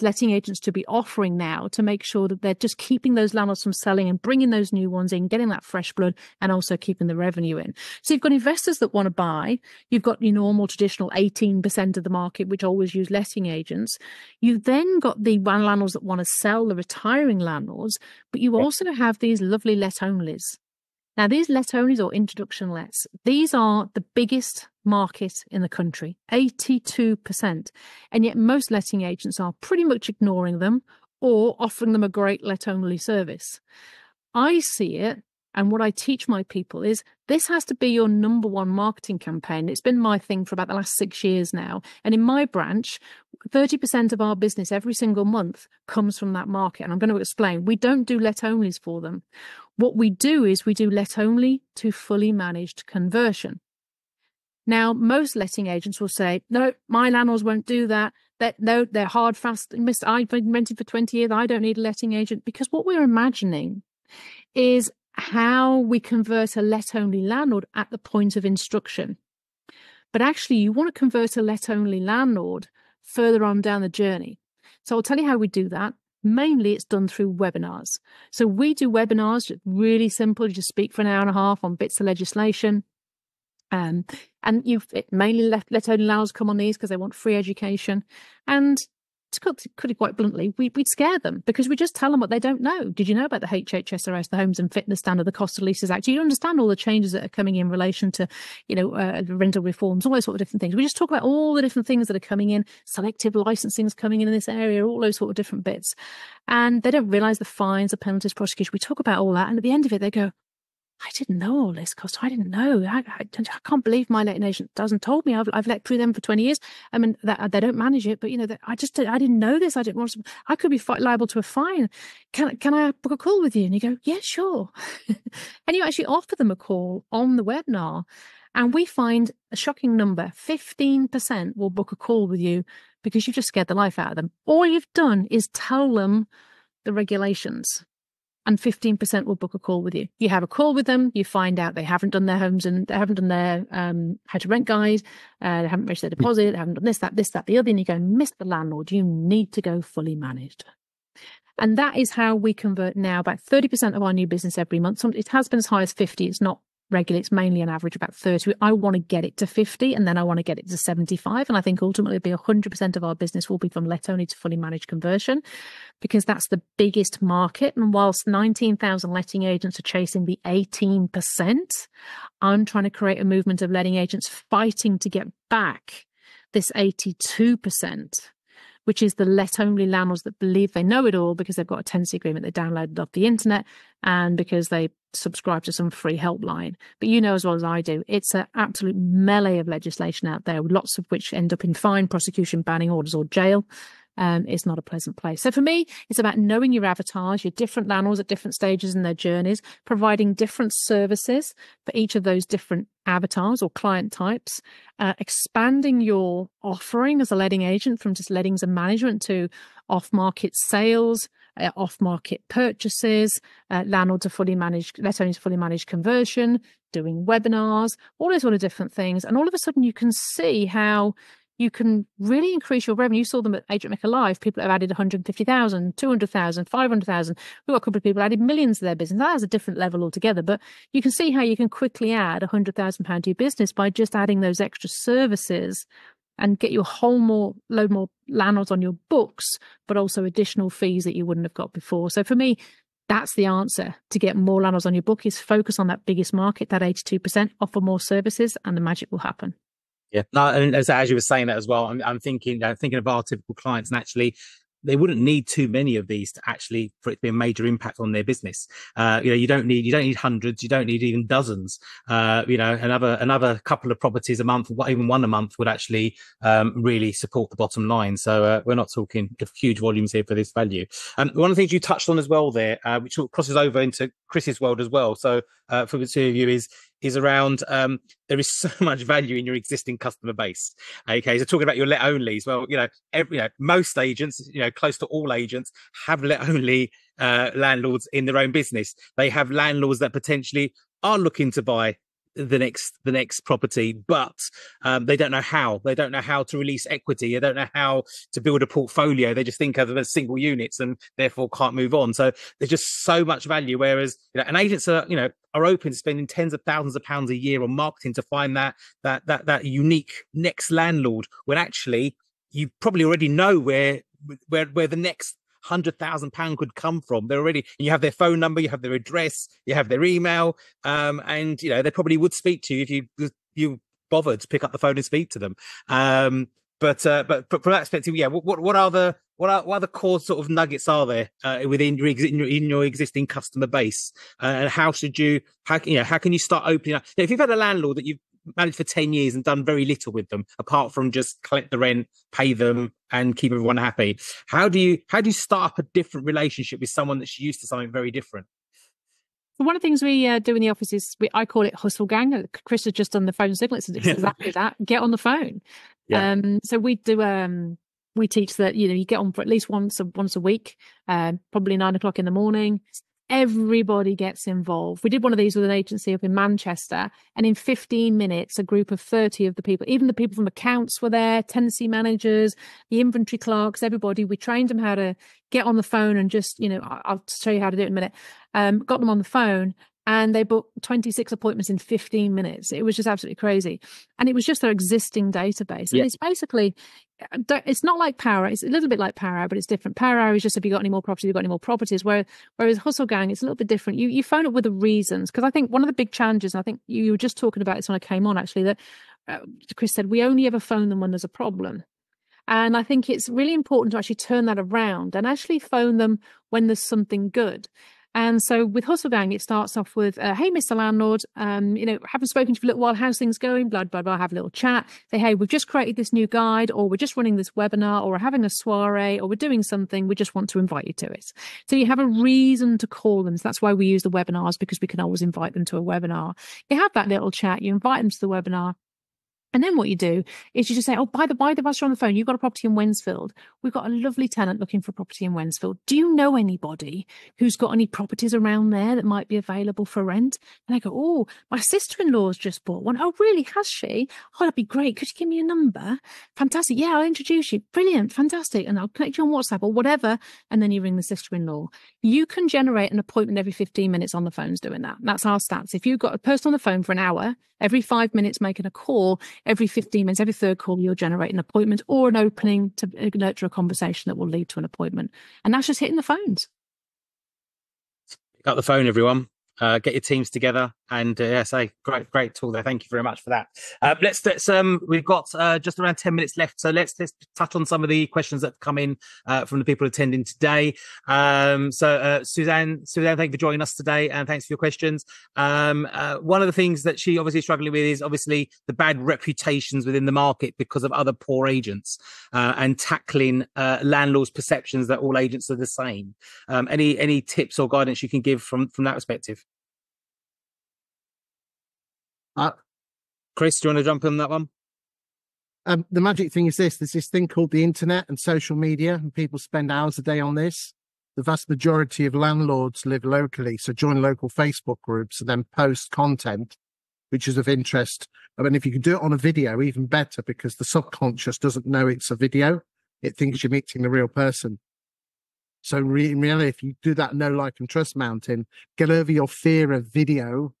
letting agents to be offering now to make sure that they're just keeping those landlords from selling and bringing those new ones in, getting that fresh blood and also keeping the revenue in. So you've got investors that want to buy. You've got your normal traditional 18% of the market, which always use letting agents. You've then got the landlords that want to sell, the retiring landlords, but you also have these lovely let-onlys. Now, these let-onlys or introduction lets, these are the biggest market in the country, 82%. And yet most letting agents are pretty much ignoring them or offering them a great let-only service. I see it, and what I teach my people is this has to be your number one marketing campaign. It's been my thing for about the last 6 years now. And in my branch, 30% of our business every single month comes from that market. And I'm going to explain. We don't do let-onlys for them. What we do is we do let-only to fully managed conversion. Now, most letting agents will say, no, my landlords won't do that. No, they're hard, fast. I've been renting for 20 years. I don't need a letting agent. Because what we're imagining is how we convert a let-only landlord at the point of instruction. But actually, you want to convert a let-only landlord further on down the journey. So I'll tell you how we do that. Mainly, it's done through webinars. So we do webinars, really simple. You just speak for an hour and a half on bits of legislation. And mainly let-only landlords come on these because they want free education. And to put it quite bluntly, we'd scare them because we just tell them what they don't know. Did you know about the HHSRS, the Homes and Fitness Standard, the Cost of Leases Act? Do you understand all the changes that are coming in relation to, rental reforms, all those sort of different things? We just talk about all the different things that are coming in, selective licensing is coming in this area, all those sort of different bits. And they don't realise the fines, the penalties, prosecution. We talk about all that. And at the end of it, they go, I didn't know all this, Costa. I didn't know. I can't believe my letting agent hasn't told me. I've let through them for 20 years. I mean, they don't manage it, but I didn't know this. I didn't want to. I could be liable to a fine. Can I book a call with you? And you go, yeah, sure. And you actually offer them a call on the webinar, and we find a shocking number: 15% will book a call with you because you've just scared the life out of them. All you've done is tell them the regulations. And 15% will book a call with you. You have a call with them. You find out they haven't done their homes and they haven't done their how to rent guide. They haven't reached their deposit. They haven't done this, that, the other. And you go, Mr. Landlord, you need to go fully managed. And that is how we convert now about 30% of our new business every month. It has been as high as 50. It's not regular. It's mainly on average about 30. I want to get it to 50 and then I want to get it to 75. And I think ultimately it'll be 100% of our business will be from let-only to fully managed conversion because that's the biggest market. And whilst 19,000 letting agents are chasing the 18%, I'm trying to create a movement of letting agents fighting to get back this 82%. Which is the let-only landlords that believe they know it all because they've got a tenancy agreement they downloaded off the internet and because they subscribe to some free helpline. But you know as well as I do, it's an absolute melee of legislation out there, lots of which end up in fine, prosecution, banning orders or jail. It's not a pleasant place. So for me, it's about knowing your avatars, your different landlords at different stages in their journeys, providing different services for each of those different avatars or client types, expanding your offering as a letting agent from just lettings and management to off-market sales, off-market purchases, landlord to fully managed, let-only to fully managed conversion, doing webinars, all those sort of different things. And all of a sudden you can see how you can really increase your revenue. You saw them at Agent Rainmaker Live. People have added 150,000, 200,000, 500,000. We've got a couple of people added millions to their business. That has a different level altogether. But you can see how you can quickly add £100,000 to your business by just adding those extra services and get your load more landlords on your books, but also additional fees that you wouldn't have got before. So for me, that's the answer to get more landlords on your book is focus on that biggest market, that 82%, offer more services, and the magic will happen. Yeah, no, and as you were saying that as well, I'm thinking of our typical clients, and actually they wouldn't need too many of these to actually for it to be a major impact on their business. You don't need hundreds, you don't need even dozens. Another couple of properties a month, even one a month, would actually really support the bottom line. So we're not talking huge volumes here for this value. One of the things you touched on as well there, which sort of crosses over into Chris's world as well. So for the two of you is around there is so much value in your existing customer base. Okay, so talking about your let onlys, well, most agents, close to all agents have let only landlords in their own business. They have landlords that potentially are looking to buy the next property, but they don't know how. They don't know how to release equity. They don't know how to build a portfolio. They just think of them as single units and therefore can't move on. So there's just so much value. Whereas and agents are open to spending tens of thousands of pounds a year on marketing to find that unique next landlord, when actually you probably already know where the next £100,000 could come from. They're already, and you have their phone number, you have their address, you have their email, and they probably would speak to you if you bothered to pick up the phone and speak to them. But from that perspective, what are the core sort of nuggets are there within your existing customer base, and how can you start opening up? If you've had a landlord that you've managed for 10 years and done very little with them apart from just collect the rent, pay them and keep everyone happy, how do you start up a different relationship with someone that's used to something very different? One of the things we do in the office is I call it hustle gang. Chris has just done the phone signal. It's exactly that. Get on the phone. Yeah. So we do. We teach that you get on for at least once a week, probably 9 o'clock in the morning. Everybody gets involved. We did one of these with an agency up in Manchester, and in 15 minutes, a group of 30 of the people, even the people from accounts were there, tenancy managers, the inventory clerks, everybody. We trained them how to get on the phone and just, I'll show you how to do it in a minute. Got them on the phone, and they booked 26 appointments in 15 minutes. It was just absolutely crazy. And it was just their existing database. And it's basically, it's not like Power. It's a little bit like Power Hour, but it's different. Power Hour is just, have you got any more properties? Have you got any more properties? Whereas Hustle Gang, it's a little bit different. You phone up with the reasons. Because I think one of the big challenges, and I think you were just talking about this when I came on, actually, that Chris said, we only ever phone them when there's a problem. And I think it's really important to actually turn that around and actually phone them when there's something good. And so with Hustle Gang, it starts off with, hey, Mr. Landlord, haven't spoken to you for a little while. How's things going? Blah, blah, blah. Have a little chat. Say, hey, we've just created this new guide, or we're just running this webinar, or we're having a soiree, or we're doing something. We just want to invite you to it. So you have a reason to call them. So that's why we use the webinars, because we can always invite them to a webinar. You have that little chat. You invite them to the webinar. And then what you do is you just say, oh, by the way, whilst you're on the phone, you've got a property in Wensfield. We've got a lovely tenant looking for a property in Wensfield. Do you know anybody who's got any properties around there that might be available for rent? And they go, oh, my sister-in-law's just bought one. Oh, really? Has she? Oh, that'd be great. Could you give me a number? Fantastic. Yeah, I'll introduce you. Brilliant. Fantastic. And I'll connect you on WhatsApp or whatever. And then you ring the sister-in-law. You can generate an appointment every 15 minutes on the phones doing that. That's our stats. If you've got a person on the phone for an hour, every 5 minutes making a call, every 15 minutes, every third call, you'll generate an appointment or an opening to nurture a conversation that will lead to an appointment. And that's just hitting the phones. Pick up the phone, everyone. Get your teams together and say great tool there. Thank you very much for that. Let's we've got just around 10 minutes left, so let's touch on some of the questions that have come in from the people attending today. Suzanne, thank you for joining us today and thanks for your questions. One of the things that she obviously is struggling with is obviously the bad reputations within the market because of other poor agents and tackling landlords' perceptions that all agents are the same. Any tips or guidance you can give from that perspective? Chris, do you want to jump in on that one? The magic thing is there's this thing called the internet and social media, and people spend hours a day on this. The vast majority of landlords live locally, so join local Facebook groups and then post content which is of interest. I mean, if you can do it on a video, even better, because the subconscious doesn't know it's a video. It thinks you're meeting the real person. So in reality, if you do that know, like, and trust mountain, get over your fear of video,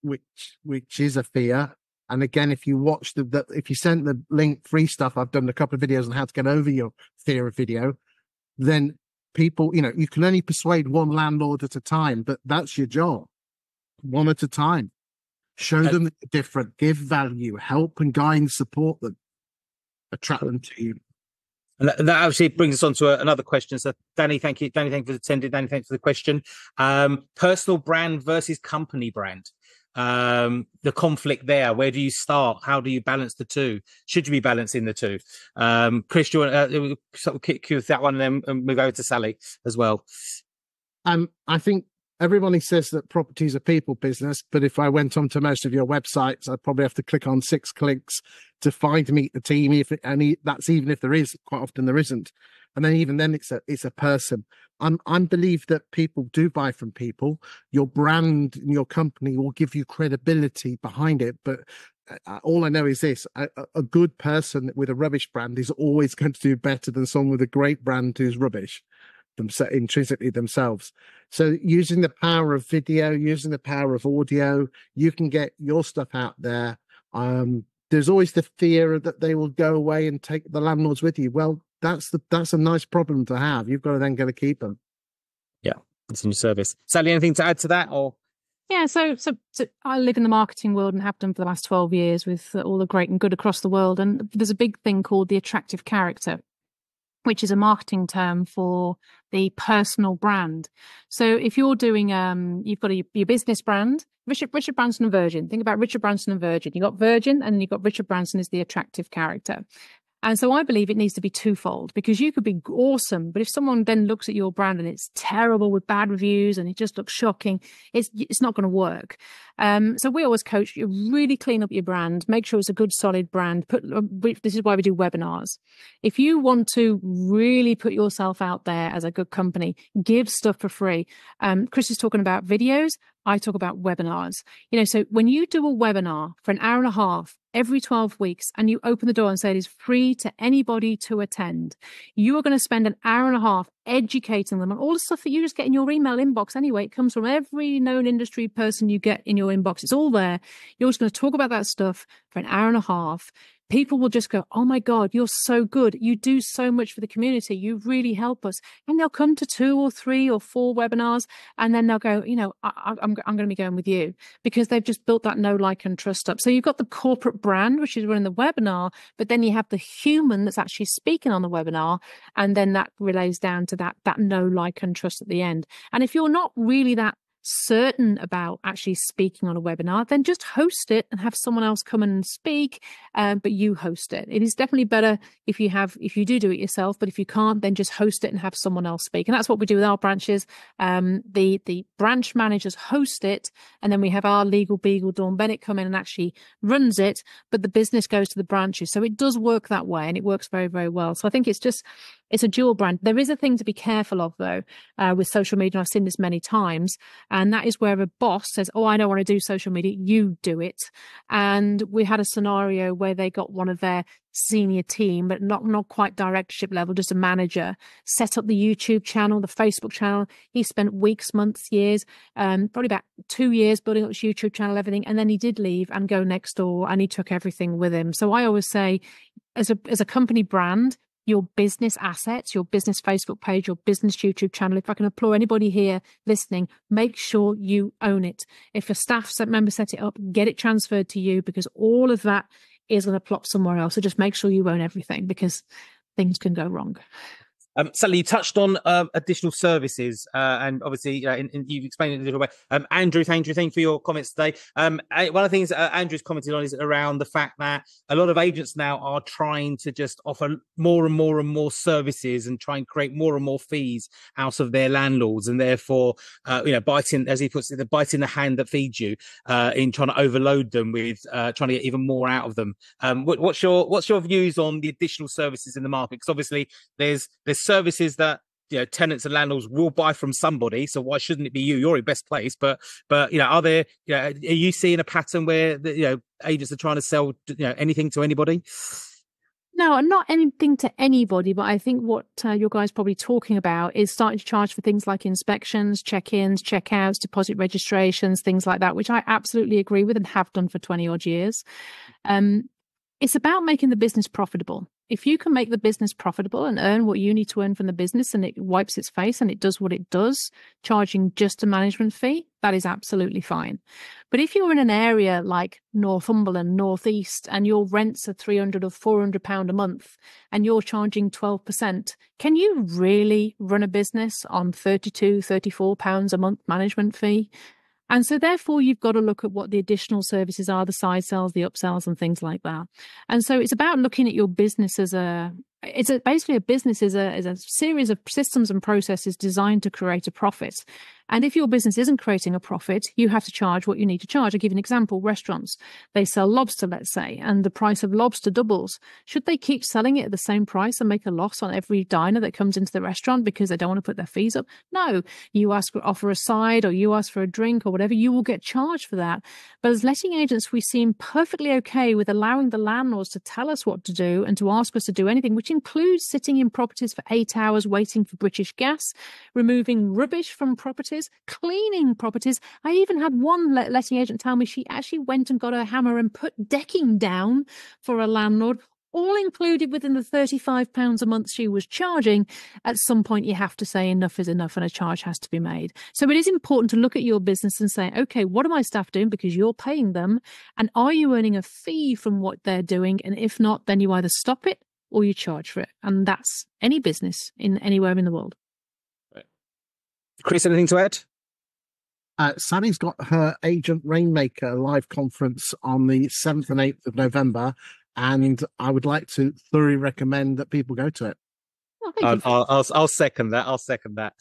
which is a fear. And again, if you watch if you send the link free stuff, I've done a couple of videos on how to get over your fear of video, then people, you can only persuade one landlord at a time, but that's your job. One at a time. Show them that you're different, give value, help and guide and support them, attract them to you. And that actually brings us on to another question. So, Danny, thank you. Danny, thank you for attending. Danny, thanks for the question. Personal brand versus company brand. The conflict there. Where do you start? How do you balance the two? Should you be balancing the two? Chris, do you want to sort of kick you with that one and then move over to Sally as well? I think everybody says that property is a people business, but if I went onto most of your websites, I'd probably have to click on 6 clicks to meet the team. That's even if there is. Quite often there isn't, and then even then it's a person. I believe that people do buy from people. Your brand and your company will give you credibility behind it, but all I know is this: a good person with a rubbish brand is always going to do better than someone with a great brand who's rubbish intrinsically themselves. So using the power of video, using the power of audio, you can get your stuff out there. There's always the fear that they will go away and take the landlords with you. Well, that's a nice problem to have. You've got to then go to keep them. Yeah, it's in your service. Sally, anything to add to that? Or yeah, so I live in the marketing world and have done for the last 12 years with all the great and good across the world. And there's a big thing called the attractive character, which is a marketing term for the personal brand. So if you're doing, you've got your business brand, Richard Branson and Virgin. Think about Richard Branson and Virgin. You've got Virgin and you've got Richard Branson as the attractive character. And so I believe it needs to be twofold, because you could be awesome, but if someone then looks at your brand and it's terrible with bad reviews and it just looks shocking, it's not going to work. So we always coach you, really clean up your brand, make sure it's a good solid brand. This is why we do webinars. If you want to really put yourself out there as a good company, give stuff for free. Chris is talking about videos. I talk about webinars. So when you do a webinar for an hour and a half every 12 weeks and you open the door and say it is free to anybody to attend, you are going to spend an hour and a half educating them on all the stuff that you just get in your email inbox anyway. It comes from every known industry person you get in your inbox. It's all there. You're just going to talk about that stuff for an hour and a half. People will just go, oh my God, you're so good. You do so much for the community. You really help us. And they'll come to 2 or 3 or 4 webinars. And then they'll go, I'm going to be going with you, because they've just built that know, like, and trust up. So you've got the corporate brand, which is running the webinar, but then you have the human that's actually speaking on the webinar. And then that relays down to that know, like, and trust at the end. And if you're not really that certain about actually speaking on a webinar, then just host it and have someone else come and speak, but you host it. It is definitely better if you do it yourself, but if you can't, then just host it and have someone else speak. And that's what we do with our branches. The branch managers host it, and then we have our legal beagle Dawn Bennett come in and actually runs it, but the business goes to the branches. So it does work that way, and it works very, very well. So I think it's a dual brand. There is a thing to be careful of, though, with social media. And I've seen this many times. And that is where a boss says, oh, I don't want to do social media. You do it. And we had a scenario where they got one of their senior team, but not quite directorship level, just a manager, set up the YouTube channel, the Facebook channel. He spent weeks, months, years, probably about 2 years building up his YouTube channel, everything. And then he did leave and go next door, and he took everything with him. So I always say, as a company brand, your business assets, your business Facebook page, your business YouTube channel, if I can implore anybody here listening, make sure you own it. If a staff member set it up, get it transferred to you, because all of that is going to plop somewhere else. So just make sure you own everything, because things can go wrong. Sally, you touched on additional services, and obviously you've explained it in a little way. Andrew, thank you for your comments today. One of the things Andrew's commented on is around the fact that a lot of agents now are trying to just offer more and more and more services and try and create more and more fees out of their landlords, and therefore, biting, as he puts it, biting the hand that feeds you, in trying to overload them with trying to get even more out of them. What's your views on the additional services in the market? Because obviously there's services that tenants and landlords will buy from somebody, so why shouldn't it be you? You're in best place, but are you seeing a pattern where agents are trying to sell anything to anybody? No, not anything to anybody, but I think what your guys probably talking about is starting to charge for things like inspections, check-ins, check-outs, deposit registrations, things like that, which I absolutely agree with and have done for 20 odd years. It's about making the business profitable. if you can make the business profitable and earn what you need to earn from the business and it wipes its face and it does what it does, charging just a management fee, that is absolutely fine. But if you're in an area like Northumberland, Northeast, and your rents are £300 or £400 a month and you're charging 12%, can you really run a business on £32, £34 a month management fee? And so therefore, you've got to look at what the additional services are, the side sells, the upsells and things like that. And so it's about looking at your business as basically a business is a series of systems and processes designed to create a profit. And if your business isn't creating a profit, you have to charge what you need to charge. I'll give you an example. Restaurants, they sell lobster, let's say, and the price of lobster doubles. Should they keep selling it at the same price and make a loss on every diner that comes into the restaurant because they don't want to put their fees up? No, you offer a side or you ask for a drink or whatever, you will get charged for that. But as letting agents, we seem perfectly okay with allowing the landlords to tell us what to do and to ask us to do anything, which includes sitting in properties for 8 hours waiting for British Gas, removing rubbish from properties, cleaning properties. I even had one letting agent tell me she actually went and got a hammer and put decking down for a landlord, all included within the £35 a month she was charging. At some point, you have to say enough is enough and a charge has to be made. So it is important to look at your business and say, okay, what are my staff doing because you're paying them? And are you earning a fee from what they're doing? And if not, then you either stop it or you charge for it. And that's any business in anywhere in the world. Chris, anything to add? Sally's got her Agent Rainmaker live conference on the 7th and 8th of November, and I would like to thoroughly recommend that people go to it. I'll second that.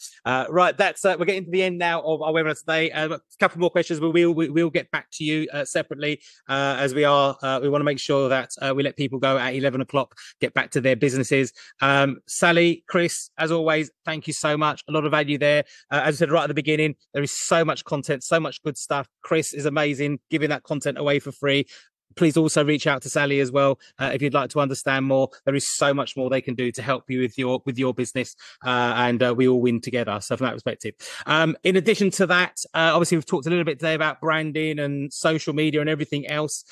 Right, that's we're getting to the end now of our webinar today. A couple more questions, but we'll get back to you separately as we want to make sure that we let people go at 11 o'clock, get back to their businesses. Sally, Chris, as always, thank you so much. A lot of value there. As I said right at the beginning, there is so much content, so much good stuff. Chris is amazing, giving that content away for free. Please also reach out to Sally as well if you'd like to understand more. There is so much more they can do to help you with your business, and we all win together. So from that perspective, in addition to that, obviously we've talked a little bit today about branding and social media and everything else.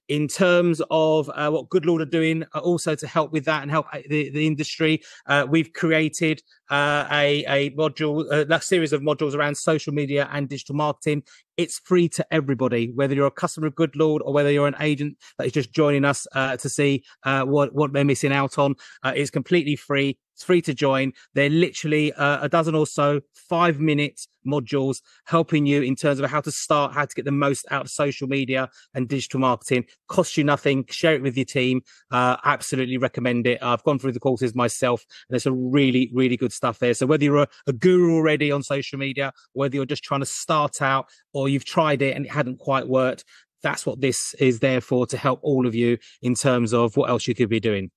In terms of what Goodlord are doing, also to help with that and help the industry, we've created a module, a series of modules around social media and digital marketing. It's free to everybody, whether you're a customer of Goodlord or whether you're an agent that is just joining us to see what they're missing out on. It's completely free. It's free to join. They're literally a dozen or so 5-minute modules helping you in terms of how to start, how to get the most out of social media and digital marketing. Costs you nothing. Share it with your team. Absolutely recommend it. I've gone through the courses myself, and there's some really, really good stuff there. So whether you're a guru already on social media, whether you're just trying to start out or you've tried it and it hadn't quite worked, that's what this is there for, to help all of you in terms of what else you could be doing.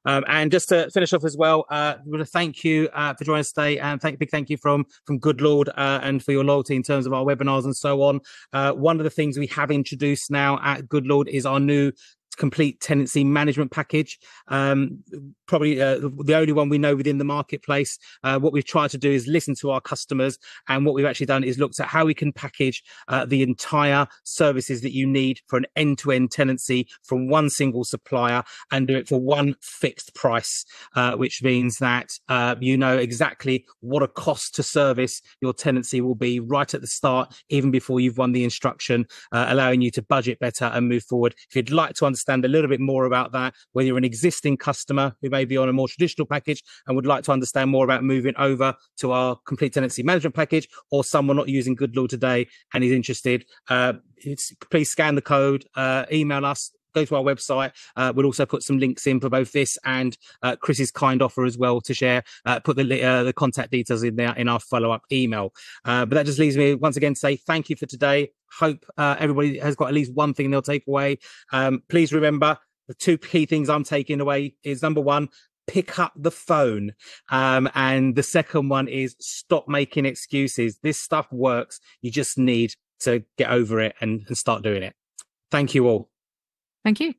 And just to finish off as well, I want to thank you for joining us today, and big thank you from Goodlord and for your loyalty in terms of our webinars and so on. One of the things we have introduced now at Goodlord is our new complete tenancy management package. Probably the only one we know within the marketplace. What we've tried to do is listen to our customers, and what we've actually done is looked at how we can package the entire services that you need for an end-to-end tenancy from one single supplier and do it for one fixed price, which means that you know exactly what a cost to service your tenancy will be right at the start, even before you've won the instruction, allowing you to budget better and move forward. If you'd like to understand a little bit more about that, whether you're an existing customer who may be on a more traditional package and would like to understand more about moving over to our complete tenancy management package, or someone not using Goodlord today and is interested, please scan the code, email us, go to our website. We'll also put some links in for both this and Chris's kind offer as well to share. Put the contact details in there in our follow-up email. But that just leaves me once again to say thank you for today. Hope everybody has got at least one thing they'll take away. Please remember, the two key things I'm taking away is, number one, pick up the phone. And the second one is stop making excuses. This stuff works. You just need to get over it and start doing it. Thank you all. Thank you.